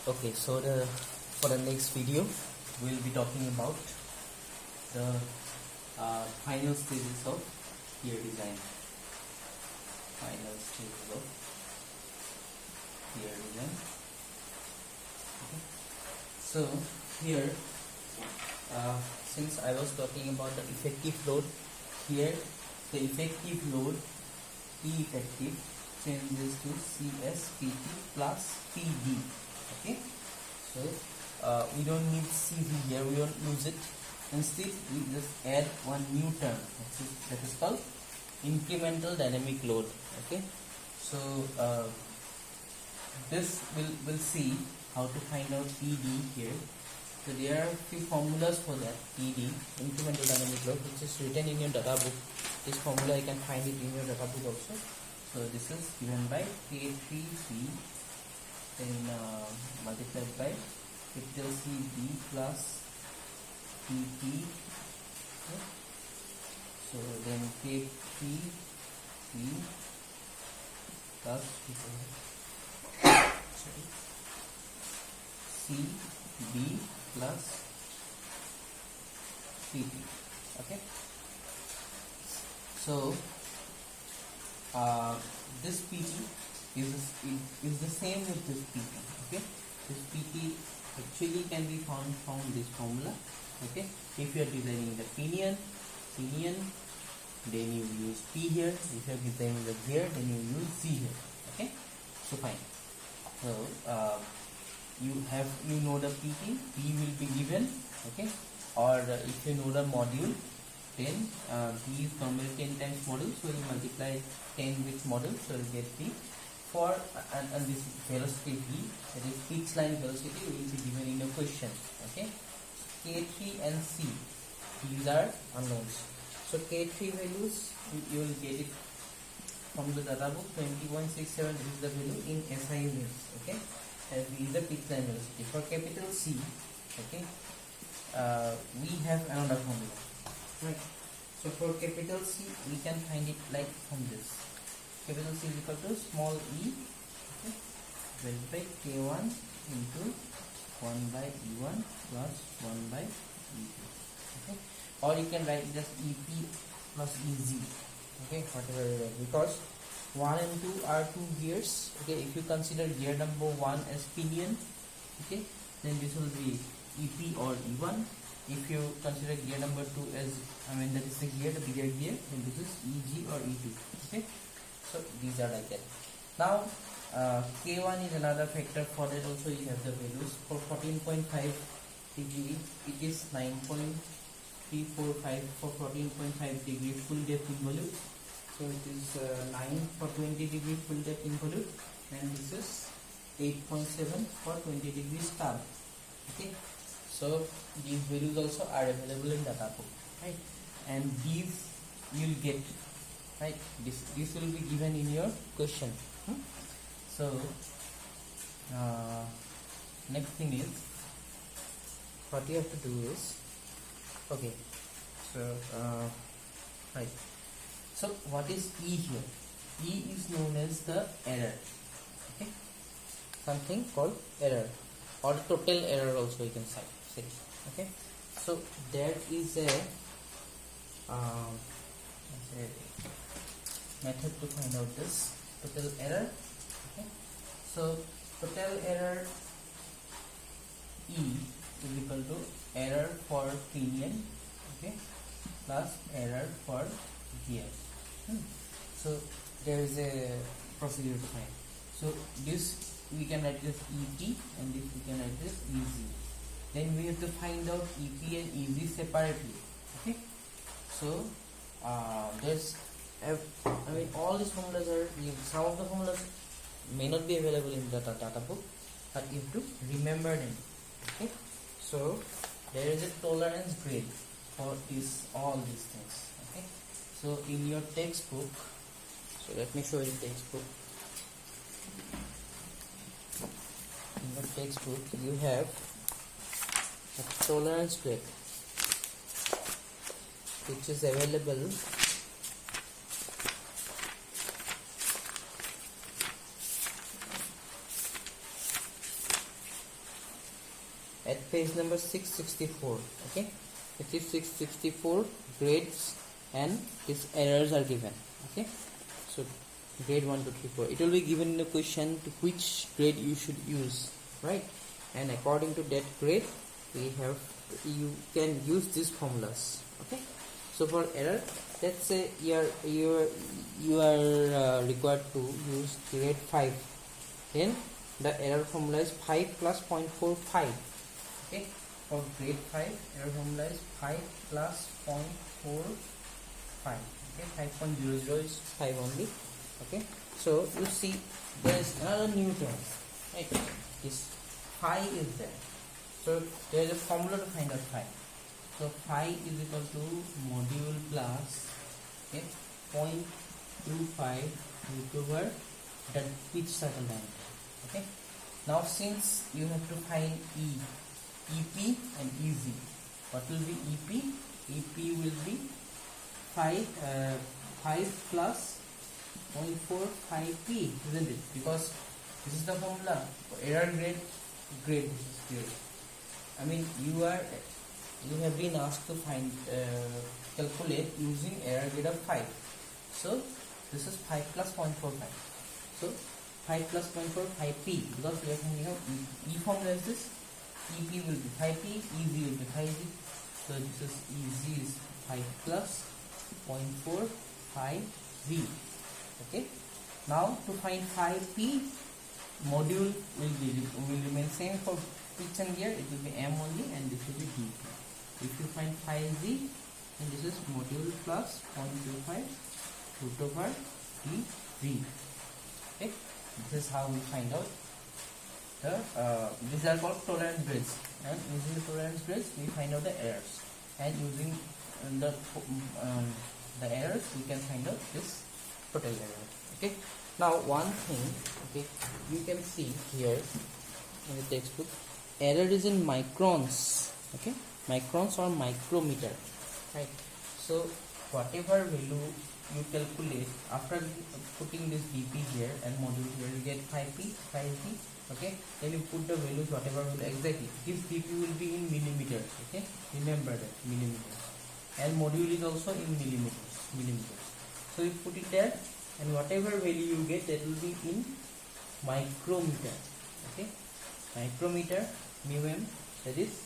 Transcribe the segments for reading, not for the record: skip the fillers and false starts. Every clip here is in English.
Okay, so for the next video we'll be talking about the final stages of gear design. Final stages of gear design. Okay. So here, since I was talking about the effective load, here the effective load E effective changes to CSPT plus PD. Okay, so we don't need CV here, we don't use it. Instead we just add one new term that is called incremental dynamic load. Okay, so this will see how to find out PD here. So there are a few formulas for that. PD, incremental dynamic load, which is written in your data book. This formula you can find it in your data book also. So this is given by K3C, then multiplied by capital CB plus PP. Okay. So then K3C plus CB plus PP. Okay. So this PT is the same with this PT. Okay, this PT actually can be found from this formula. Okay, if you are designing the pinion, then you use P here. If you are designing the gear, then you use Z here. Okay, so fine. So you know the PT, P will be given. Okay, or if you know the module, then B is normally 10 times module, so you multiply 10 with module, so you get B. For and this velocity V, that is fixed line velocity, will be given in a question. Okay, K3 and C, these are unknowns. So K3 values you will get it from the data book. 20.67 is the value in SI units. Okay, and V is the fixed line velocity. For capital C, okay, we have another formula. Right. So for capital C, we can find it like from this. Capital C is equal to small e, okay, divided by K1 into 1 by E1 plus 1 by E2. Okay. Or you can write just EP plus EZ. Okay, whatever you write, because 1 and 2 are two gears. Okay, if you consider gear number 1 as pinion, okay, then this will be EP or E1. If you consider gear number 2 as, that is the gear, the bigger gear, then this is EG or E2. Okay, so these are like that. Now K1 is another factor. For that also you have the values. For 14.5 degree, it is 9.345 for 14.5 degree full depth involute. So it is 9 for 20 degree full depth involute, and this is 8.7 for 20 degree star. Okay. So these values also are available in data book, right? And these you'll get, right? This will be given in your question. So next thing is, what you have to do is, okay. So right. So what is E here? E is known as the error. Okay. Something called error, or total error also you can say. Okay, so there is a method to find out this total error. Okay, so total error E is equal to error for pinion, okay, plus error for gear. So there is a procedure to find. So this we can write this EP, and this we can write this EZ. Then we have to find out EP and EZ separately. Okay, so there's all these formulas are, some of the formulas may not be available in the data book, but you have to remember them. Okay, so there is a tolerance grade for all these things. Okay, so in your textbook, so let me show you the textbook. In the textbook you have a tolerance grade which is available at page number 664. Okay, it is 664 grades and these errors are given. Okay, so grade 1, 2, 3, 4. It will be given in the question to which grade you should use, right? And according to that grade, you can use these formulas. Okay, so for error, let's say you are required to use grade 5. Then the error formula is 5 plus 0.45. Okay, for grade 5, error formula is 5 plus 0.45. Okay, 5.00 is 5 only. Okay, so you see there is another new term, right? This phi is there, so there is a formula to find out phi. So phi is equal to module plus, okay, 0.25 root over the pitch circle diameter. Okay, now since you have to find EP and EZ, what will be EP? EP will be 5 plus 0.45p, isn't it? Because this is the formula for error grade. This is grade. I mean, you have been asked to calculate using error grade of 5. So this is 5 plus 0.45. So 5 plus 0.45p, because we are finding out E formula is this. EP will be 5p, EZ will be 5z. So this is EZ is 5 plus 0.45z. Okay, now to find 5p, module will remain same for pitch and gear. It will be m only, and this will be dp. If you find 5z, then this is module plus 0.25 root over dv. Okay, this is how we find out the these are called tolerance grades, and using the tolerance grades we find out the errors, and using the errors we can find out this total error. Okay, now one thing, okay, you can see here in the textbook, error is in microns. Okay, microns or micrometer, right? So whatever value you calculate after putting this dp here and module here, you get 5p, 5z. Okay, then you put the values whatever value exactly. This dp will be in millimeters. Okay, remember that, millimeters, and module is also in millimeters. So you put it there, and whatever value you get, that will be in micrometer. Okay, micrometer, mu m, that is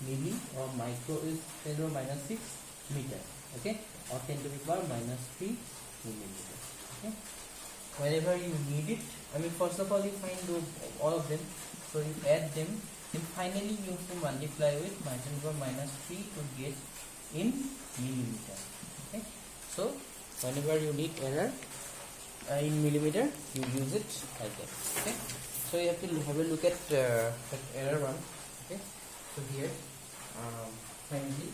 milli, or micro is 10 to the minus 6 meter. Okay, or 10 to the power minus 3 millimeter. Okay, wherever you need it, I mean, first of all you find all of them, so you add them, and finally you have to multiply with 10 to the power minus 3 to get in millimeter. Okay, so whenever you need error in millimeter, you use it like that. Okay, so you have to have a look at error one. Okay, so here finally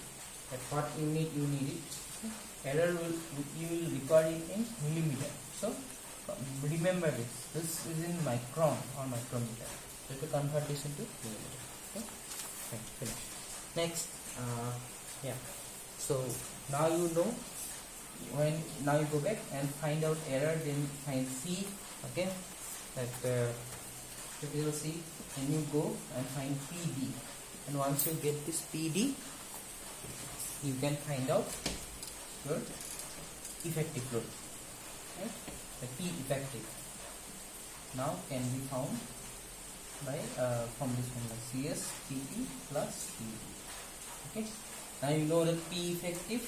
at what unit you need it. Okay? Error you will record it in millimeter. So remember this is in micron or micrometer. So to convert this into millimeter. Okay, finish. Next, yeah. So now you know. Now you go back and find out error, then find C. Okay, that capital C, and you go and find PD, and once you get this PD, you can find out your effective load. Okay? The P effective now can be found by from this formula, CS PP plus PD. Okay, now you know that P effective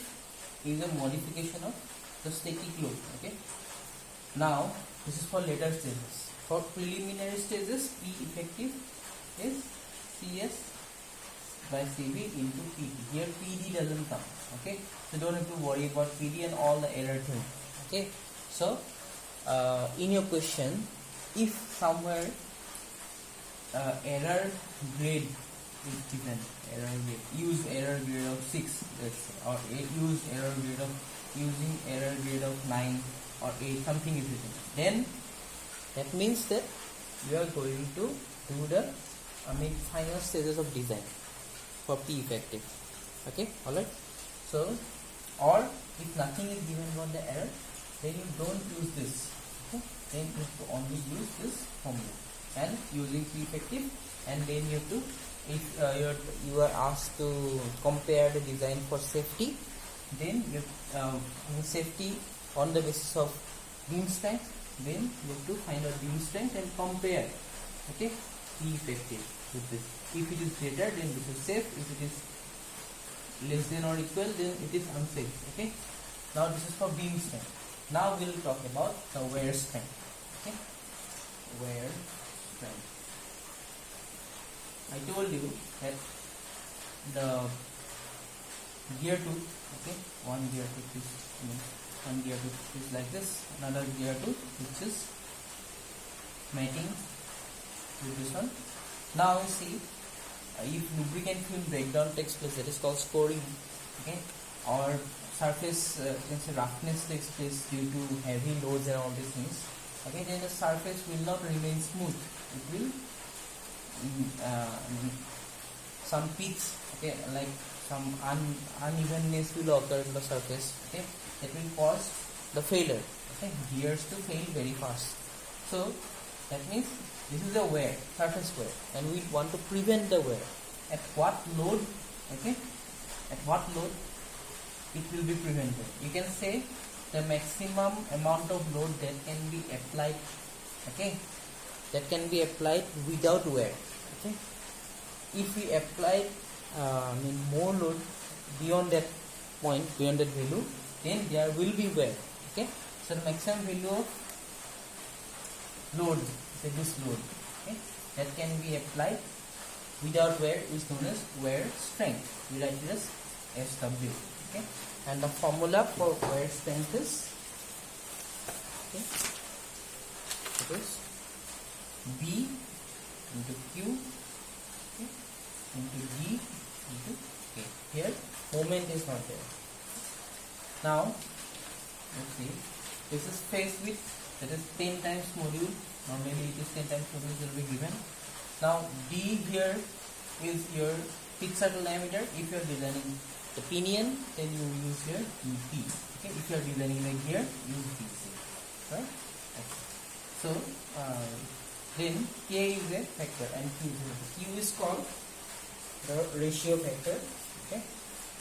is a modification of the static load. Okay, now this is for later stages. For preliminary stages, P effective is CS by CV into PD. Here PD doesn't come. Okay, so don't have to worry about PD and all the error thing. Okay, so in your question, if somewhere error grade is given, use error grade of 6, let's say, or use error grade of using error grade of 9 or 8, something is written, then that means that you are going to do the final stages of design for P effective. Okay, alright. So, or if nothing is given about the error, then you don't use this. Okay, then you have to only use this formula and using P effective, and then you have to if you are asked to compare the design for safety, then you safety on the basis of beam strength, then you have to find out beam strength and compare, okay, P effective with this. If it is greater, then this is safe. If it is less than or equal, then it is unsafe. Okay. Now this is for beam strength. Now we will talk about the wear strength. Okay. Wear strength. I told you that the gear tooth, okay, one gear tooth is one gear tooth is like this, another gear tooth which is mating with this one. Now you see, if lubricant film breakdown takes place, that is called scoring, okay, or surface roughness takes place due to heavy loads and all these things, okay, then the surface will not remain smooth. It will some peaks, okay, like some unevenness will occur in the surface, okay, that will cause the failure, okay, gears to fail very fast. So that means this is the wear, surface wear, and we want to prevent the wear. At what load, okay, at what load it will be prevented? You can say the maximum amount of load that can be applied, okay, that can be applied without wear, okay. If we apply more load beyond that point, beyond that value, then there will be wear, okay. So the maximum value of load, say this load, okay, that can be applied without wear is known as wear strength. We write it as SW, okay. And the formula for wear strength is, okay, it is B into Q, okay, into G into K. Here moment is not there. Now let's see, this is face width, that is 10 times module. Normally it is 10 times module will be given. Now D here is your pitch circle diameter. If you are designing the pinion, then you use here P. Okay, if you are designing the gear, use PC. Right? Okay. So then K is a factor and Q is a factor. Q is called the ratio factor. Okay,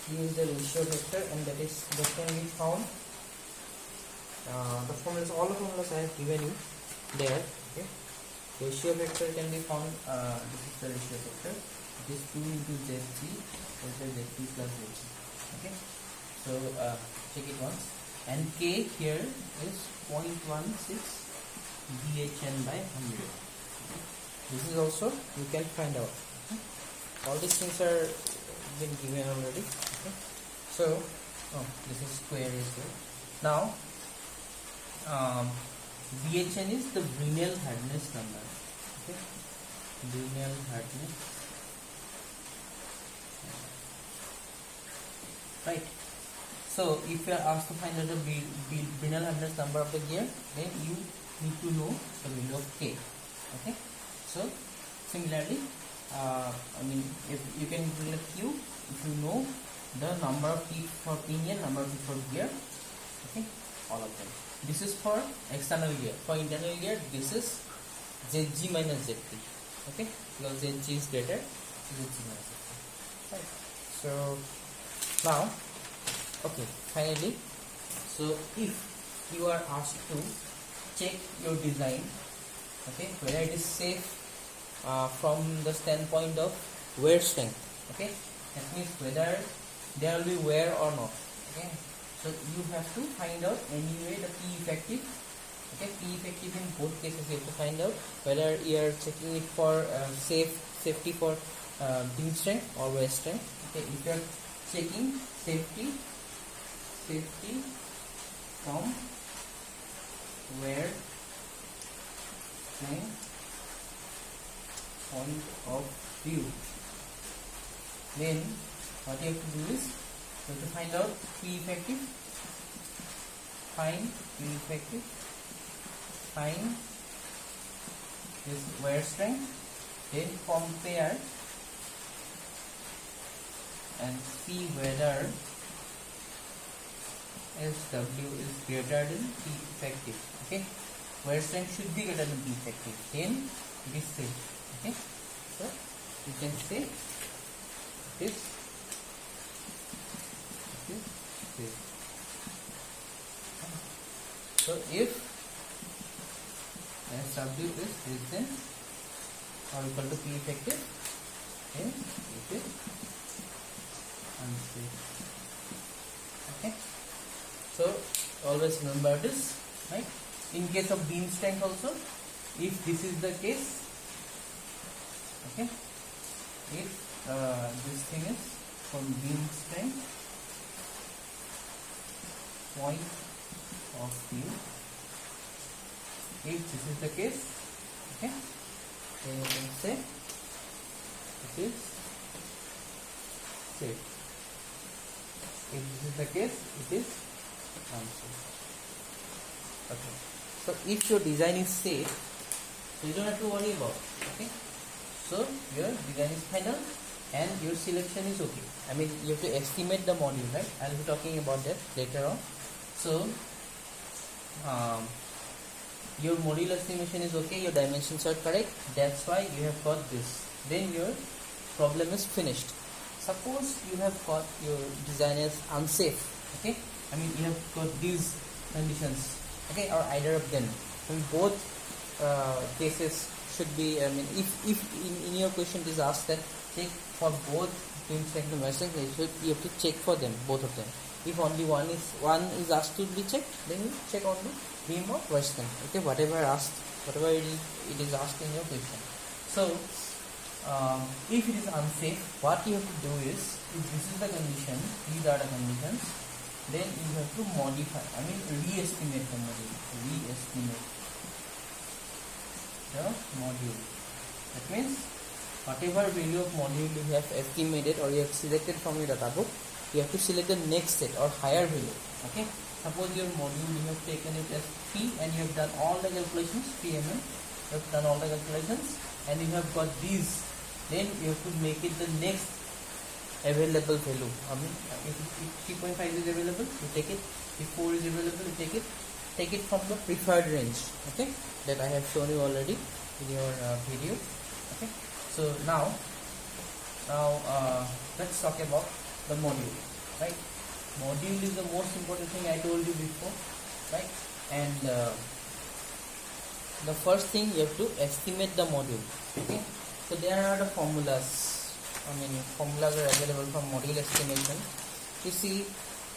Q is the ratio factor, and that can be found. The formulas, all the formulas I have given you there. Okay, ratio factor can be found. This is the ratio factor. It is 2 into Zg over Zp plus Zg. Okay, so check it once. And K here is 0.16 Bhn by 100. Okay. This is also you can find out. Okay. All these things are been given already. Okay. So this is square is here. Now Bhn is the Brinell hardness number. Okay, Brinell hardness, right? So if you are asked to find out the Brinell hardness number of the gear, then you need to know the value of K. Okay, so similarly, if you can bring a Q if you know the number of teeth for pinion, number of teeth for gear. Okay, all of them. This is for external gear. For internal gear, this is Zg minus Zp. Okay, because Zg is greater, Zg minus Zp. Right. So now, okay, finally, so if you are asked to check your design, okay, whether it is safe from the standpoint of wear strength, okay, that means whether there will be wear or not. Okay. So you have to find out anyway the P effective. Okay, P effective in both cases you have to find out whether you are checking it for safety for beam strength or wear strength. Okay, if you are checking safety from wear strength point of view, then what you have to do is you have to find out P effective, find P effective, find this wear strength, then compare and see whether SW is greater than P effective. Okay, wear strength should be greater than P effective, then it is safe. Okay, so you can say this. So if SW is less than or equal to P effective, then it is unsafe. Okay. So always remember this, right? In case of beam strength also, if this is the case, okay, if this thing is from beam strength point of view, if this is the case, okay, then you can say it is safe. If this is the case, it is unsafe. Okay. So if your design is safe, so you don't have to worry about it. Okay. So your design is final and your selection is okay. I mean, you have to estimate the module, right? I'll be talking about that later on. So your module estimation is okay, your dimensions are correct, that's why you have got this. Then your problem is finished. Suppose you have got your design as unsafe, okay, I mean you have got these conditions, okay, or either of them. I mean both cases should be, I mean if in your question it is asked that check for both beam strength and measuring, you have to check for them, both of them. If only one is asked to be checked, then you check on the beam or waist strength. Okay, whatever it is asked in your question. So if it is unsafe, what you have to do is, if this is the condition, these are the conditions, then you have to modify, I mean re-estimate the module. Re-estimate the module. That means whatever value of module you have estimated or you have selected from your data book, you have to select the next set or higher value. Okay. Suppose your module you have taken it as P and you have done all the calculations, PMM, you have done all the calculations and you have got these, then you have to make it the next available value. I mean, if 3.5 is available, you take it. If 4 is available, you take it from the preferred range. Okay, that I have shown you already in your video. Okay, so now let's talk about the module, right? Module is the most important thing I told you before, right? And the first thing you have to estimate the module. Okay, so there are the formulas. I mean formulas are available for module estimation. You see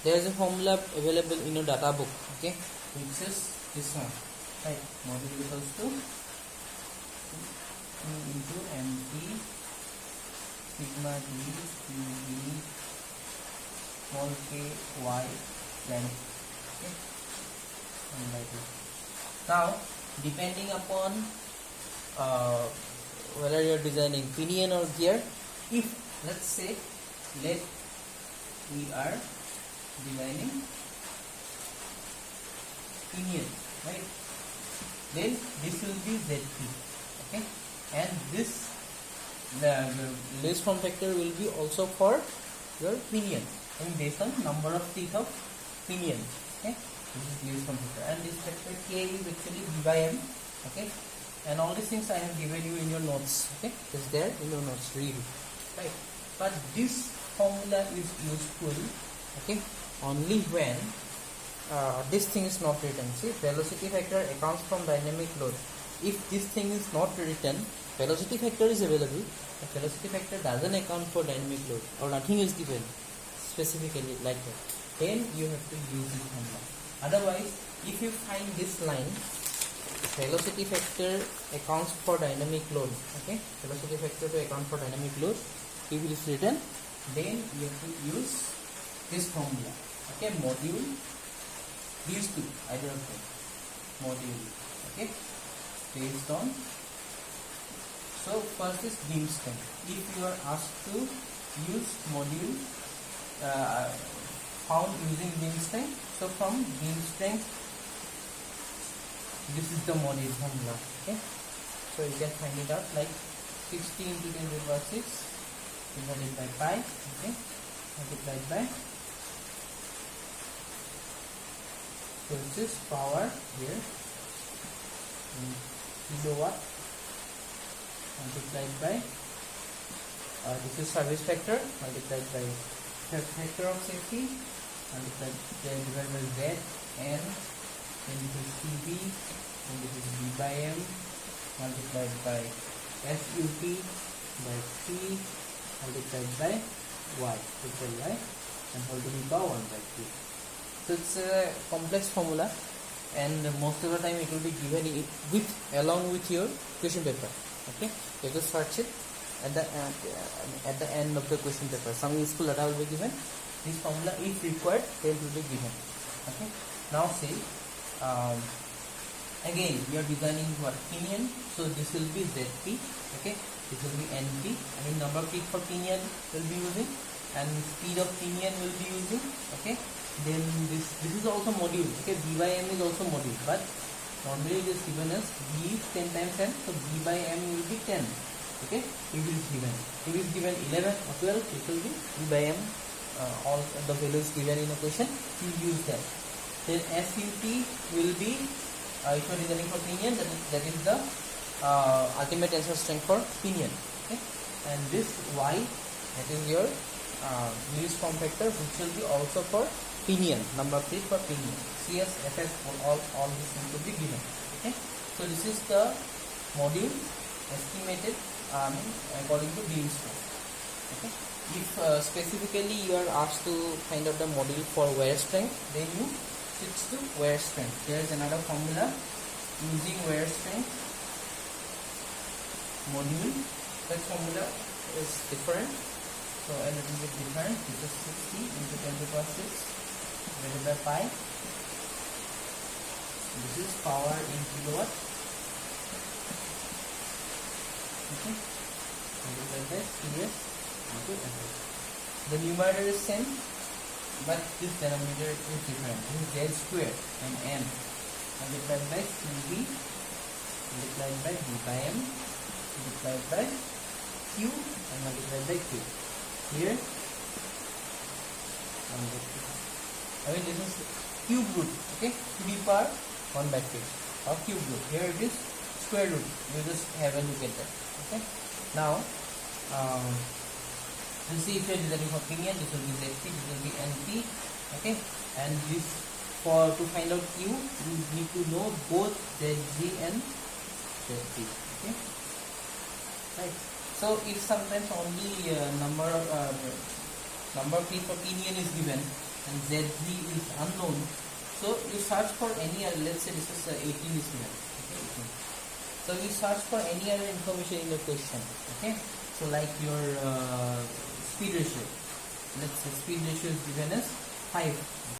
there is a formula available in your data book, okay, which is this one, right? Module equals to E into MT sigma d d small k y length. Okay, 1/2. Now depending upon whether you are designing pinion or gear, if let's say we are designing pinion, right, then this will be ZP, okay, and this the least form factor will be also for your pinion, and based on number of teeth of pinion. Okay, this is least form factor, and this factor K is actually B by M. Okay, and all these things I have given you in your notes. Okay, it's there in your notes, read, right? But this formula is useful, okay, only when this thing is not written. See, velocity factor accounts from dynamic load. If this thing is not written, velocity factor is available, but velocity factor doesn't account for dynamic load, or nothing is given specifically like that, then you have to use this formula. Otherwise, if you find this line, velocity factor accounts for dynamic load, okay, velocity factor to account for dynamic load, if it is written, then you have to use this formula. Okay, module, these two, either of them, module, okay, based on. So first is beam strength. If you are asked to use module found using beam strength, so from beam strength, this is the module formula. Okay, so you can find it out like 60 into 10 to the power 6 divided by pi, okay, multiplied by, so this is power here in kilowatt multiplied by This is service factor multiplied by factor of safety multiplied divided by Z N, then this is CB, and this is B by M multiplied by SUP by C multiplied by Y equal Y and whole to the power 1 by 3. So it's a complex formula, and most of the time it will be given with along with your question paper. Okay, you have to search it at the end of the question paper. Some useful data will be given. This formula, if required, then will be given. Okay. Now say again we are designing what pinion. So this will be ZP. Okay. This will be NP. I mean number of feet for pinion will be using, and speed of pinion will be using. Okay. Then this is also module. Okay. B by M is also module, but normally it is given as B is 10 times M, so B by M will be 10. Okay. If it is given, if it is given 11 or 12, it will be B by M. All the values given in a question, you use that. Then SUT will be if you are designing for pinion, that is the ultimate tensile strength for pinion. Okay, and this Y, that is your release form factor, which will be also for pinion, number of feet for pinion. CS, FS, all these things will be given. Okay, so this is the module estimated according to beam strength. Okay. If specifically you are asked to find out the module for wear strength, then you switch to wear strength. There is another formula using wear strength module. That formula is different, so a little bit different. This is 60 into 10 to the power 6 divided by pi. This is power in kilowatt. Okay, divided by CS. The numerator is same, but this denominator is different. This is Z square and M multiplied by CB multiplied by B by M multiplied by Q and multiplied by Q. Here, I mean this is cube root. Okay, to the power 1 by 3 or cube root. Here it is square root. You just have a look at that. Okay, now. You see, if you are designing for pinion, this will be ZP, this will be NP. Okay, and this to find out Q, you need to know both ZG and ZP. Okay, right. So if sometimes only number of feet for pinion is given and ZG is unknown, so you search for any other. Let's say this is 18 is given. Okay, 18. So you search for any other information in the question. Okay, so like your speed ratio. Let's say speed ratio is given as 5.